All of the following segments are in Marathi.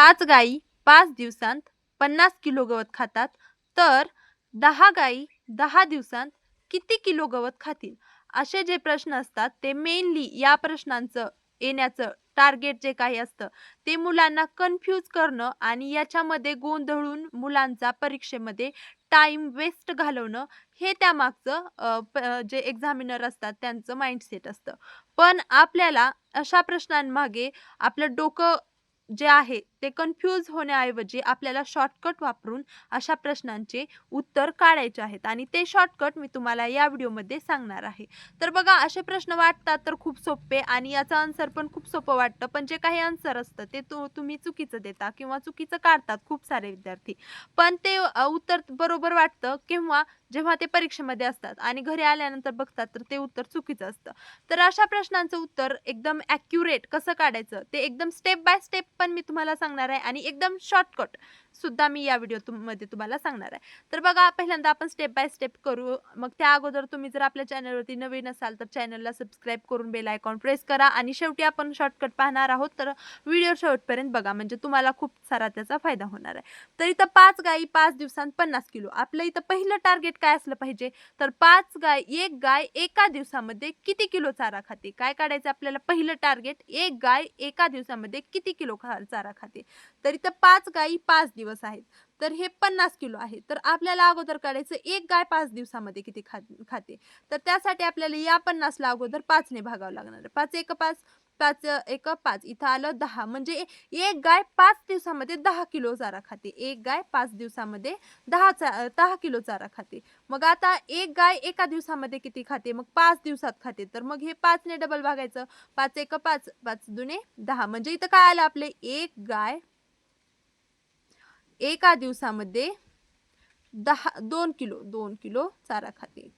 5 गायी 5 दिवसांत 50 किलो गवत खातात, तर 10 गायी 10 दिवसांत किती किलो गवत खातील? असे जे प्रश्न असतात ते मेनली या प्रश्नांचं येण्याचं टार्गेट जे काही असतं ते मुलांना कन्फ्यूज करणं आणि याच्यामध्ये गोंधळून मुलांचा परीक्षेमध्ये टाईम वेस्ट घालवणं हे त्यामागचं जे एक्झामिनर असतात त्यांचं माइंडसेट असतं. पण आपल्याला अशा प्रश्नांमागे आपलं डोकं जे आहे ते कन्फ्यूज होण्याऐवजी आपल्याला शॉर्टकट वापरून अशा प्रश्नांचे उत्तर काढायचे आहेत आणि ते शॉर्टकट मी तुम्हाला या व्हिडिओमध्ये सांगणार आहे. तर बघा असे प्रश्न वाटतात तर खूप सोपे आणि याचं आन्सर पण खूप सोपं वाटतं, पण जे काही आन्सर असतं ते तुम्ही चुकीचं देता किंवा चुकीचं काढतात खूप सारे विद्यार्थी. पण ते उत्तर बरोबर वाटतं किंवा जेव्हा ते परीक्षेमध्ये असतात आणि घरी आल्यानंतर बघतात तर ते उत्तर चुकीचं असतं. तर अशा प्रश्नांचं उत्तर एकदम ॲक्युरेट कसं काढायचं ते एकदम स्टेप बाय स्टेप पण मी तुम्हाला सांगणार आहे आणि एकदम शॉर्टकट सुद्धा मी या मध्ये तुम्हाला सांगणार आहे. तर बघा पहिल्यांदा आपण स्टेप बाय स्टेप करू. मग त्या अगोदर तुम्ही जर आपल्या चॅनलवरती नवीन असाल तर चॅनलला सबस्क्राईब करून बेल आयकॉन प्रेस करा आणि शेवटी आपण शॉर्टकट पाहणार आहोत. तर व्हिडिओ शेवटपर्यंत बघा म्हणजे तुम्हाला खूप सारा त्याचा फायदा होणार आहे. तर इथं 5 गायी 5 दिवसांत 50 किलो. आपलं इथं पहिलं टार्गेट काय असलं पाहिजे? तर 1 गाय एका दिवसामध्ये किती किलो चारा खाते? काय काढायचं आपल्याला पहिलं टार्गेट? 1 गाय एका दिवसामध्ये किती किलो चारा खाते? तर इथं 5 गायी 5 दिवस आहेत. तर हे 50 किलो आहे. तर आपल्याला अगोदर काढायचं 1 गाय 5 दिवसामध्ये किती खाते? तर त्यासाठी आपल्याला या 50ला अगोदर 5 ने भागावं लागणार आहे. 5 एक 5, 5 एक 5 इथं आलं 10 म्हणजे 1 गाय 5 दिवसामध्ये 10 किलो चारा खाते. 1 गाय 5 दिवसामध्ये 10 किलो चारा खाते. मग आता 1 गाय एका दिवसामध्ये किती खाते? मग 5 दिवसात खाते. तर मग हे 5 ने डबल भागायचं. 5 एक 5, 5 दुने 10 म्हणजे इथं काय आलं आपले 1 गाय एका दिवसामध्ये 2 किलो चारा खाते.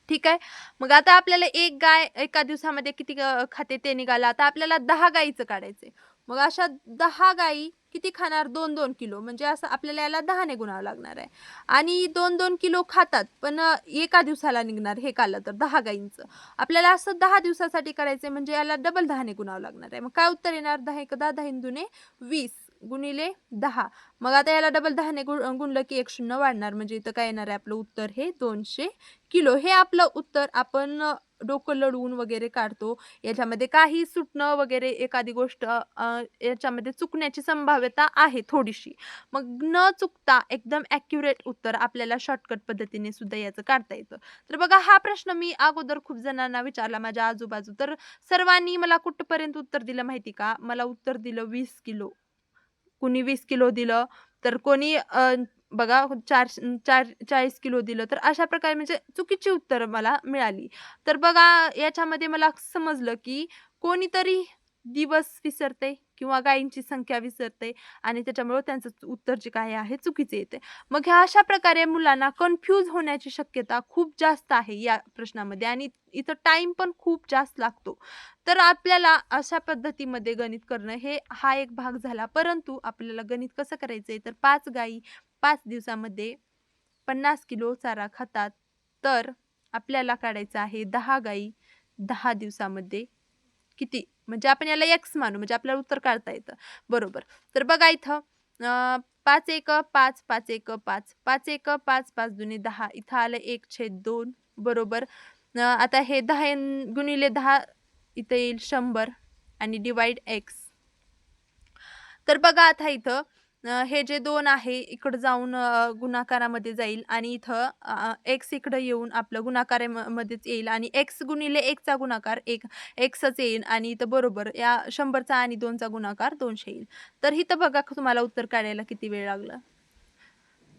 ठीक आहे. मग आता आपल्याला 1 गाय एका दिवसामध्ये किती खाते ते निघालं. आता आपल्याला 10 गाईचं काढायचंय. मग अशा 10 गाई किती खाणार? 2-2 किलो म्हणजे असं आपल्याला याला 10 ने गुणावं लागणार आहे. आणि 2-2 किलो खातात, पण एका दिवसाला निघणार हे काढलं तर 10 गाईंचं. आपल्याला असं 10 दिवसासाठी करायचंय म्हणजे याला डबल 10 ने गुणावं लागणार आहे. मग काय उत्तर येणार? 10 एक 10, 10 दुने 20 गुणिले 10. मग आता याला डबल 10 ने गुणलं की 1 शून्य वाढणार म्हणजे इथं काय येणार आहे आपलं उत्तर हे 200 किलो. हे आपलं उत्तर आपण डोकं लढवून वगैरे काढतो. याच्यामध्ये काही सुटणं वगैरे एखादी गोष्ट याच्यामध्ये चुकण्याची संभाव्यता आहे थोडीशी. मग न चुकता एकदम ॲक्युरेट उत्तर आपल्याला शॉर्टकट पद्धतीने सुद्धा याचं काढता येतं. तर बघा हा प्रश्न मी अगोदर खूप जणांना विचारला माझ्या आजूबाजू. तर सर्वांनी मला कुठपर्यंत उत्तर दिलं माहिती का? मला उत्तर दिलं 20 किलो. कुणी 20 किलो दिलं, तर कोणी बघा 40 किलो दिलं. तर अशा प्रकारे म्हणजे चुकीची उत्तरं मला मिळाली. तर बघा याच्यामध्ये मला समजलं, की कोणीतरी दिवस विसरते किंवा गायींची संख्या विसरते आणि त्याच्यामुळे त्यांचं उत्तर जे काही आहे चुकीचे येते. मग ह्या अशा प्रकारे मुलांना कन्फ्यूज होण्याची शक्यता खूप जास्त आहे या प्रश्नामध्ये आणि इथं टाईम पण खूप जास्त लागतो. तर आपल्याला अशा पद्धतीमध्ये गणित करणं हा एक भाग झाला. परंतु आपल्याला गणित कसं करायचंय तर 5 गायी 5 दिवसामध्ये 50 किलो चारा खातात. तर आपल्याला काढायचं आहे 10 गायी 10 दिवसामध्ये किती? म्हणजे आपण याला एक्स मानू म्हणजे आपल्याला उत्तर काढता येतं. बरोबर. तर बघा इथं 5 एक 5, 5 एक 5, 5 एक 5, 5 दुनी 10 इथं आलं 1/2 बरोबर. आता हे 10 गुणिले 10 इथं येईल 100 आणि डिवाइड एक्स. तर बघा आता इथं हे जे 2 आहे इकडं जाऊन गुणाकारामध्ये जाईल आणि इथं एक्स इकडं येऊन आपलं मध्येच येईल आणि एक्स गुणिले 1 चा गुणाकार 1 एक्सच येईल आणि इथं बरोबर या 100 आणि 2 चा गुणाकार 200 येईल. तर इथं बघा तुम्हाला उत्तर काढायला किती वेळ लागला.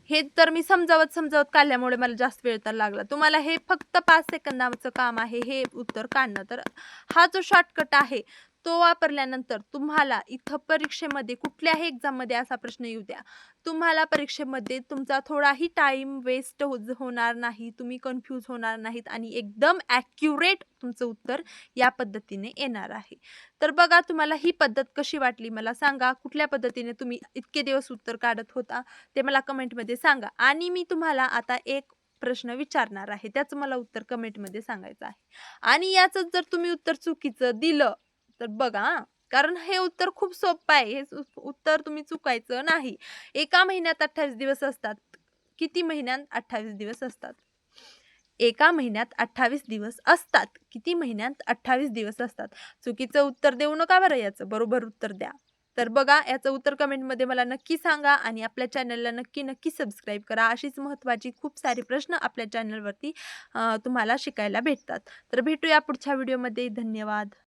हे तर मी समजावत काढल्यामुळे मला जास्त वेळ तर लागला. तुम्हाला हे फक्त 5 सेकंदाचं काम आहे हे उत्तर काढणं. तर हा जो शॉर्टकट आहे तो वापरल्यानंतर तुम्हाला इथं परीक्षेमध्ये कुठल्याही एक्झाममध्ये असा प्रश्न येऊ द्या. तुम्हाला परीक्षेमध्ये तुमचा थोडाही टाईम वेस्ट होणार नाही. तुम्ही कन्फ्यूज होणार नाहीत आणि एकदम ॲक्युरेट तुमचं उत्तर या पद्धतीने येणार आहे. तर बघा तुम्हाला ही पद्धत कशी वाटली मला सांगा. कुठल्या पद्धतीने तुम्ही इतके दिवस उत्तर काढत होता? ते मला कमेंटमध्ये सांगा आणि मी तुम्हाला आता एक प्रश्न विचारणार आहे. त्याचं मला उत्तर कमेंटमध्ये सांगायचं आहे. आणि याचं जर तुम्ही उत्तर चुकीचं दिलं, तर बघा कारण हे उत्तर खूप सोपं आहे. हे उत्तर तुम्ही चुकायचं नाही. एका महिन्यात 28 दिवस असतात. किती महिन्यात 28 दिवस असतात? एका महिन्यात 28 दिवस असतात. किती महिन्यात 28 दिवस असतात? चुकीचं उत्तर देऊ नका बरं याचं. बरोबर उत्तर द्या. तर बघा याचं उत्तर कमेंटमध्ये मला नक्की सांगा आणि आपल्या चॅनलला नक्की सबस्क्राईब करा. अशीच महत्त्वाची खूप सारे प्रश्न आपल्या चॅनलवरती तुम्हाला शिकायला भेटतात. तर भेटूया पुढच्या व्हिडिओमध्ये. धन्यवाद.